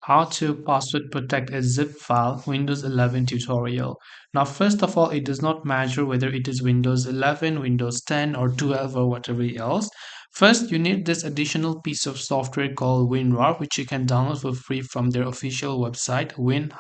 How to password protect a zip file Windows 11 tutorial. Now first of all, it does not matter whether it is Windows 11, Windows 10 or 12 or whatever else. First, you need this additional piece of software called WinRAR, which you can download for free from their official website win-rar.com.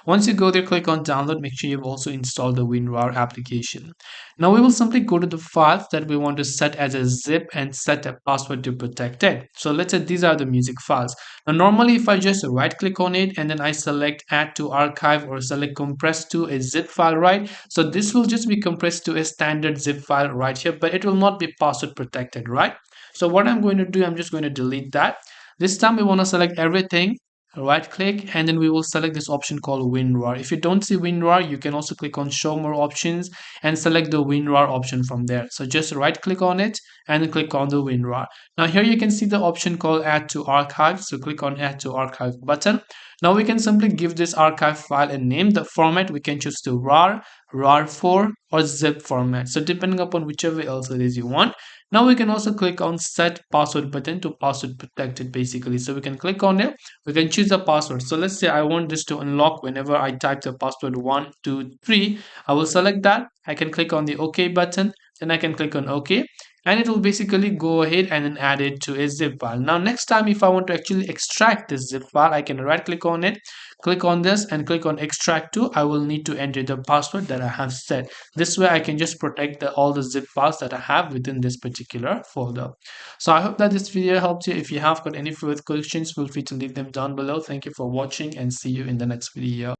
Once you go there, click on download. Make sure you've also installed the WinRAR application. Now we will simply go to the files that we want to set as a zip and set a password to protect it. So let's say these are the music files. Now normally if I just right click on it and then I select add to archive or select compress to a zip file, right? So this will just be compressed to a standard zip file right here, but it will not be password protected, right? So what I'm going to do, I'm just going to delete that. This time we want to select everything, right click, and then we will select this option called WinRAR. If you don't see WinRAR, you can also click on show more options and select the WinRAR option from there. So just right click on it and then click on the WinRAR. Now here you can see the option called add to archive. So click on add to archive button. Now we can simply give this archive file a name. The format we can choose to RAR, RAR4 or zip format. So depending upon whichever else it is you want. Now we can also click on set password button to password protect it basically. So we can click on it. We can choose a password. So let's say I want this to unlock whenever I type the password 123. I will select that. I can click on the OK button. Then I can click on OK, and it will basically go ahead and then add it to a zip file. Now next time if I want to actually extract this zip file, I can right click on it, click on this and click on extract to. I will need to enter the password that I have set. This way I can just protect all the zip files that I have within this particular folder. So I hope that this video helped you. If you have got any further questions, feel free to leave them down below. Thank you for watching and see you in the next video.